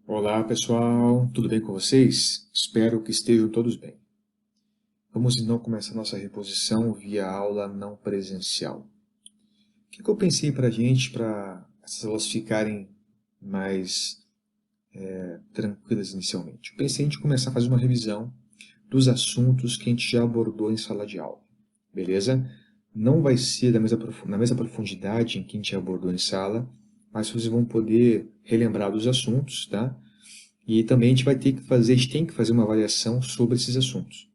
Olá pessoal, tudo bem com vocês? Espero que estejam todos bem. Vamos então começar nossa reposição via aula não presencial. O que eu pensei para a gente, para essas aulas ficarem mais tranquilas inicialmente? Eu pensei em a gente começar a fazer uma revisão dos assuntos que a gente já abordou em sala de aula, beleza? Não vai ser na mesma profundidade em que a gente abordou em sala, mas vocês vão poder relembrar dos assuntos, tá? E também a gente tem que fazer uma avaliação sobre esses assuntos.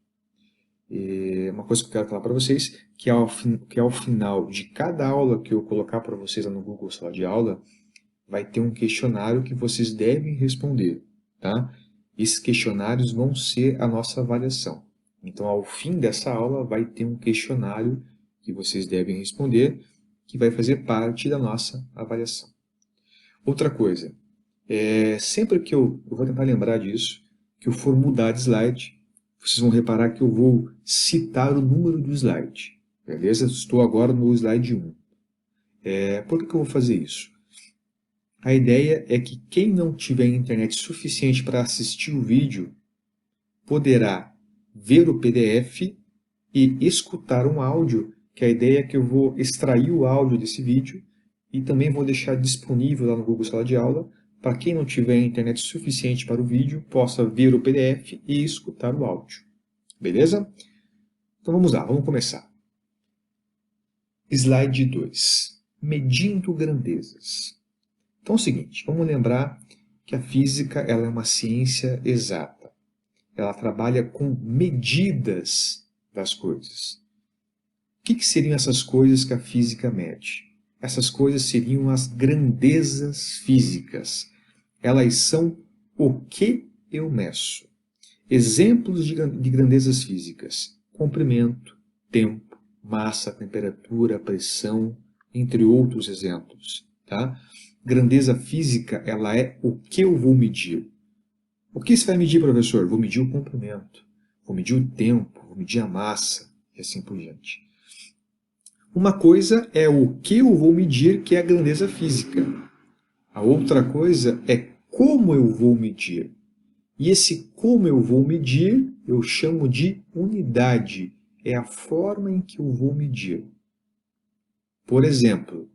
E uma coisa que eu quero falar para vocês, que ao final de cada aula que eu colocar para vocês lá no Google Sala de Aula, vai ter um questionário que vocês devem responder, tá? Esses questionários vão ser a nossa avaliação. Então, ao fim dessa aula, vai ter um questionário que vocês devem responder, que vai fazer parte da nossa avaliação. Outra coisa, sempre que eu vou tentar lembrar disso, que eu for mudar de slide, vocês vão reparar que eu vou citar o número do slide. Beleza? Estou agora no slide 1. Por que eu vou fazer isso? A ideia é que quem não tiver internet suficiente para assistir o vídeo poderá ver o PDF e escutar um áudio, que a ideia é que eu vou extrair o áudio desse vídeo e também vou deixar disponível lá no Google Sala de Aula para quem não tiver internet suficiente para o vídeo possa ver o PDF e escutar o áudio. Beleza? Então vamos lá, vamos começar. Slide 2. Medindo grandezas. Então é o seguinte, vamos lembrar que a física ela é uma ciência exata. Ela trabalha com medidas das coisas. O que seriam essas coisas que a física mede? Essas coisas seriam as grandezas físicas. Elas são o que eu meço. Exemplos de grandezas físicas: comprimento, tempo, massa, temperatura, pressão, entre outros exemplos. Tá? Grandeza física ela é o que eu vou medir. O que você vai medir, professor? Vou medir o comprimento, vou medir o tempo, vou medir a massa e assim por diante. Uma coisa é o que eu vou medir, que é a grandeza física. A outra coisa é como eu vou medir. E esse como eu vou medir, eu chamo de unidade. É a forma em que eu vou medir. Por exemplo,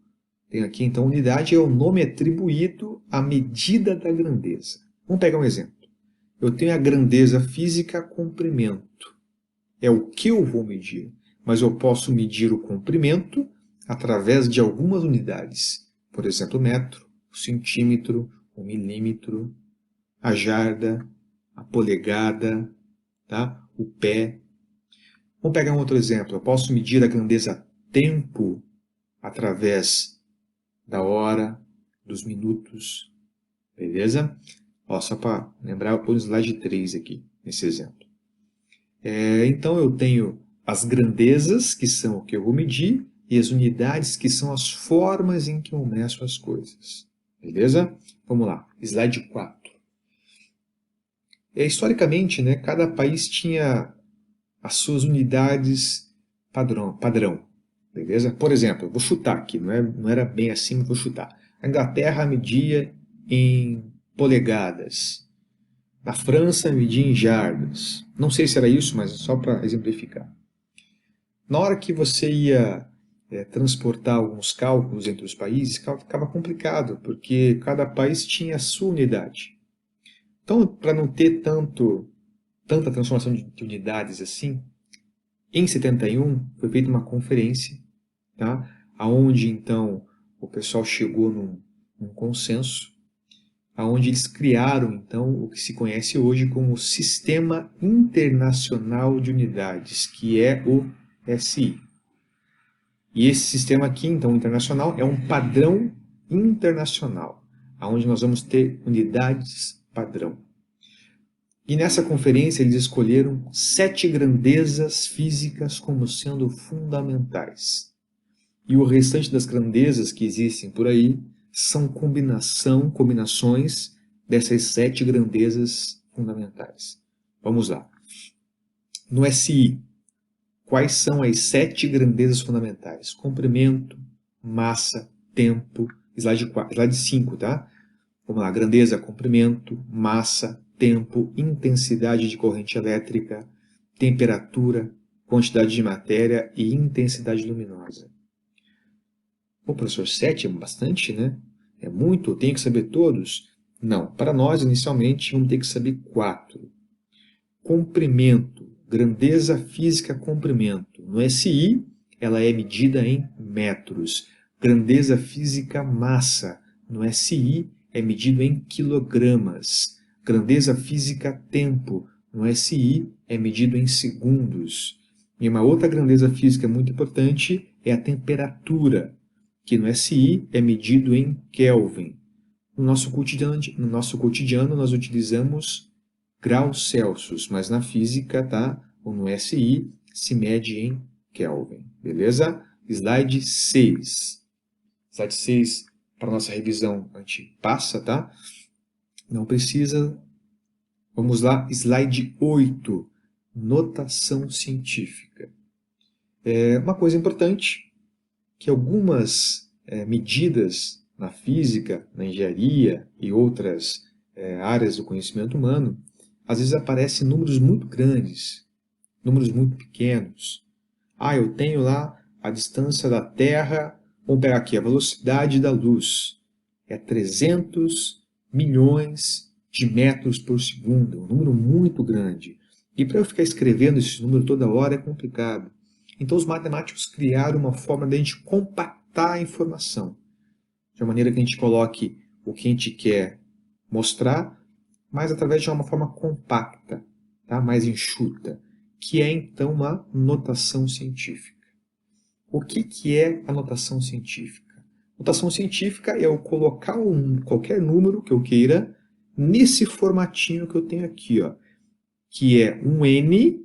tem aqui então unidade é o nome atribuído à medida da grandeza. Vamos pegar um exemplo. Eu tenho a grandeza física comprimento. É o que eu vou medir. Mas eu posso medir o comprimento através de algumas unidades. Por exemplo, o metro, o centímetro, o milímetro, a jarda, a polegada, tá? O pé. Vamos pegar um outro exemplo. Eu posso medir a grandeza tempo através da hora, dos minutos. Beleza? Ó, só para lembrar, eu pus o slide 3 aqui, nesse exemplo. Então eu tenho as grandezas, que são o que eu vou medir, e as unidades, que são as formas em que eu meço as coisas. Beleza? Vamos lá, slide 4. Historicamente, né, cada país tinha as suas unidades padrão. Beleza? Por exemplo, vou chutar aqui, não era bem assim, mas vou chutar. A Inglaterra media em polegadas. Na França, media em jardas. Não sei se era isso, mas só para exemplificar. Na hora que você ia transportar alguns cálculos entre os países, ficava complicado, porque cada país tinha a sua unidade. Então, para não ter tanta transformação de unidades assim, em 71 foi feita uma conferência, tá? Onde então o pessoal chegou num consenso, onde eles criaram então o que se conhece hoje como Sistema Internacional de Unidades, que é o SI. E esse sistema aqui, então, internacional, é um padrão internacional, onde nós vamos ter unidades padrão. E nessa conferência eles escolheram 7 grandezas físicas como sendo fundamentais. E o restante das grandezas que existem por aí são combinações dessas 7 grandezas fundamentais. Vamos lá. No SI, quais são as 7 grandezas fundamentais? Comprimento, massa, tempo, slide 5, tá? Vamos lá, grandeza, comprimento, massa, tempo, intensidade de corrente elétrica, temperatura, quantidade de matéria e intensidade luminosa. O professor, 7 é bastante, né? É muito? Eu tenho que saber todos? Não. Para nós, inicialmente, vamos ter que saber 4. Comprimento, grandeza física comprimento. No SI, ela é medida em metros. Grandeza física massa. No SI, é medido em quilogramas. Grandeza física tempo. No SI, é medido em segundos. E uma outra grandeza física muito importante é a temperatura, que no SI é medido em Kelvin. No nosso cotidiano nós utilizamos graus Celsius, mas na física, tá? Ou no SI, se mede em Kelvin. Beleza? Slide 6. Slide 6, para nossa revisão, a gente passa, tá? Não precisa. Vamos lá, slide 8. Notação científica. Uma coisa importante, que algumas medidas na física, na engenharia e outras áreas do conhecimento humano, às vezes aparecem números muito grandes, números muito pequenos. Eu tenho lá a distância da Terra, vamos pegar aqui a velocidade da luz, é 300 milhões de metros por segundo, um número muito grande. E para eu ficar escrevendo esse número toda hora é complicado. Então os matemáticos criaram uma forma de a gente compactar a informação, de uma maneira que a gente coloque o que a gente quer mostrar, mas através de uma forma compacta, tá? Mais enxuta, que é então uma notação científica. O que é a notação científica? Notação científica é eu colocar qualquer número que eu queira nesse formatinho que eu tenho aqui, ó, que é um N,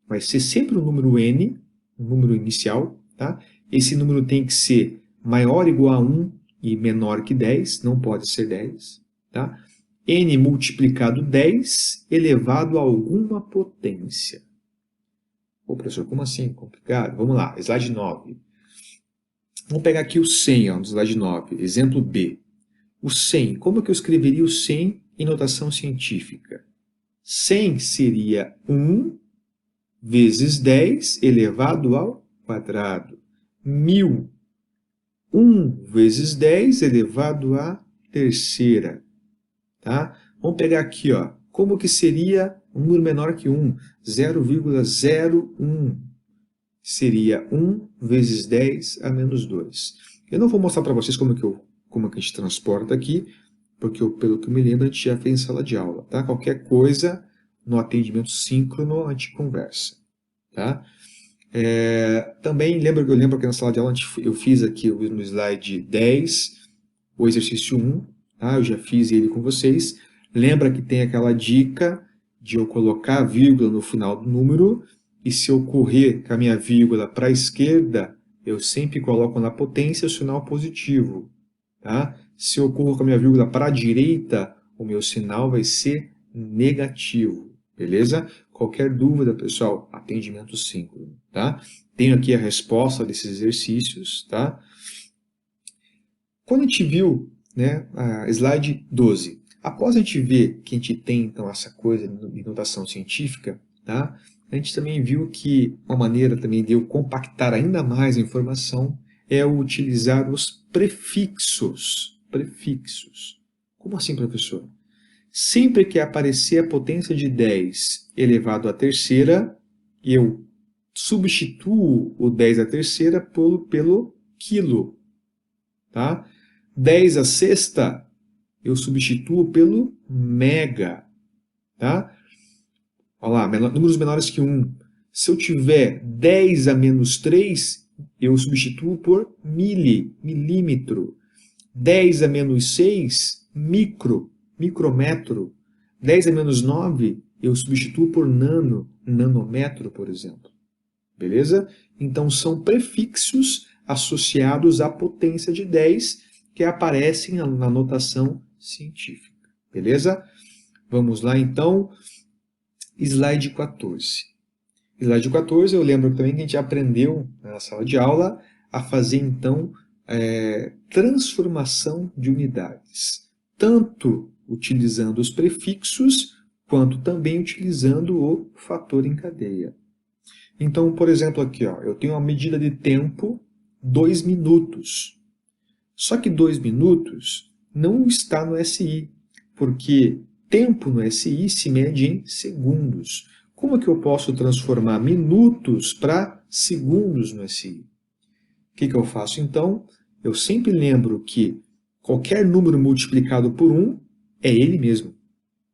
vai ser sempre o número N, um número inicial, tá? Esse número tem que ser maior ou igual a 1 e menor que 10, não pode ser 10, tá? N multiplicado 10 elevado a alguma potência. Pô, professor, como assim? Complicado. Vamos lá, slide 9. Vamos pegar aqui o 100, ó, no slide 9, exemplo B. O 100, como é que eu escreveria o 100 em notação científica? 100 seria 1 vezes 10 elevado ao quadrado. 1000, 1 vezes 10 elevado à terceira. Tá? Vamos pegar aqui, ó, como que seria um número menor que 1? 0,01. Seria 1 vezes 10 a menos 2. Eu não vou mostrar para vocês como que a gente transporta aqui, porque pelo que eu me lembro, a gente já fez em sala de aula. Tá? Qualquer coisa, no atendimento síncrono, a gente conversa. Tá? Também eu lembro que na sala de aula eu fiz aqui no slide 10 o exercício 1, tá? Eu já fiz ele com vocês. Lembra que tem aquela dica de eu colocar a vírgula no final do número, e se eu correr com a minha vírgula para a esquerda, eu sempre coloco na potência o sinal positivo. Tá? Se eu corro com a minha vírgula para a direita, o meu sinal vai ser negativo. Beleza? Qualquer dúvida, pessoal, atendimento síncrono. Tá? Tenho aqui a resposta desses exercícios. Tá? Quando a gente viu, né, a slide 12, após a gente ver que a gente tem então essa coisa de notação científica, tá? A gente também viu que uma maneira também de eu compactar ainda mais a informação é utilizar os prefixos. Prefixos. Como assim, professor? Sempre que aparecer a potência de 10 elevado à terceira, eu substituo o 10 à terceira pelo quilo. Tá? 10 à sexta, eu substituo pelo mega. Tá? Olha lá, números menores que 1. Se eu tiver 10 a menos 3, eu substituo por milímetro. 10 a menos 6, micrômetro. 10 a menos 9, eu substituo por nanômetro, por exemplo. Beleza? Então, são prefixos associados à potência de 10 que aparecem na notação científica. Beleza? Vamos lá, então. Slide 14. Slide 14, eu lembro também que a gente aprendeu na sala de aula a fazer, então, transformação de unidades. tanto utilizando os prefixos, quanto também utilizando o fator em cadeia. Então, por exemplo, aqui, ó, eu tenho uma medida de tempo 2 minutos. Só que 2 minutos não está no SI, porque tempo no SI se mede em segundos. Como é que eu posso transformar minutos para segundos no SI? O que eu faço então? Eu sempre lembro que qualquer número multiplicado por 1 é ele mesmo.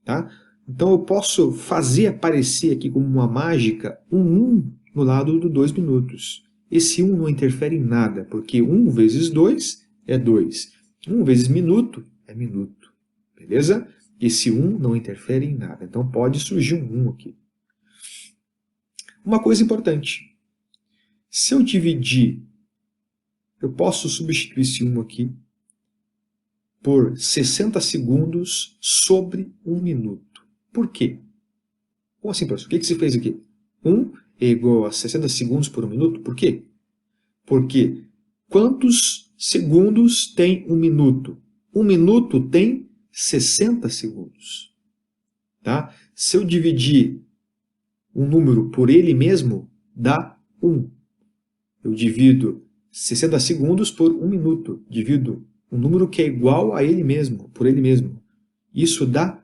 Tá? Então eu posso fazer aparecer aqui como uma mágica um 1 no lado do 2 minutos. Esse 1 não interfere em nada, porque 1 vezes 2 é 2. 1 vezes minuto é minuto. Beleza? Esse 1 não interfere em nada. Então pode surgir um 1 aqui. Uma coisa importante. Se eu dividir, eu posso substituir esse 1 aqui por 60 segundos sobre 1 minuto. Por quê? Como assim, professor? O que você fez aqui? 1 é igual a 60 segundos por 1 minuto? Por quê? Porque quantos segundos tem 1 minuto? 1 minuto tem 60 segundos. Tá? Se eu dividir um número por ele mesmo, dá 1. Eu divido 60 segundos por 1 minuto. Divido um número que é igual a ele mesmo, por ele mesmo. Isso dá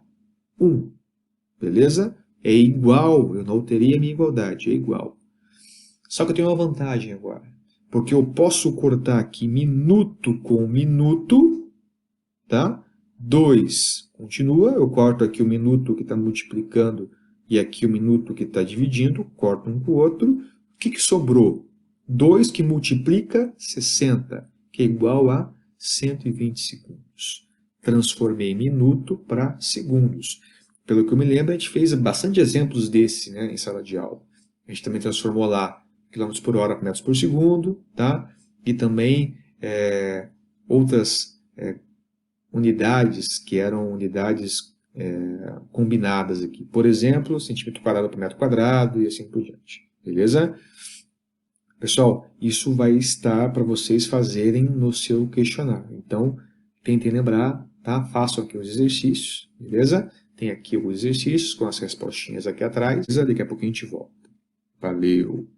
1. Beleza? É igual, eu não alterei a minha igualdade, é igual. Só que eu tenho uma vantagem agora. Porque eu posso cortar aqui minuto com minuto, tá? 2 continua, eu corto aqui o minuto que está multiplicando e aqui o minuto que está dividindo, corto um com o outro. O que sobrou? 2 que multiplica 60, que é igual a 120 segundos. Transformei minuto para segundos. Pelo que eu me lembro, a gente fez bastante exemplos desse, né, em sala de aula. A gente também transformou lá quilômetros por hora para metros por segundo, tá? E também outras unidades que eram unidades combinadas aqui. Por exemplo, centímetro quadrado por metro quadrado e assim por diante. Beleza? Pessoal, isso vai estar para vocês fazerem no seu questionário. Então, tentem lembrar, tá? Façam aqui os exercícios, beleza? Tem aqui os exercícios com as respostinhas aqui atrás. Daqui a pouquinho a gente volta. Valeu!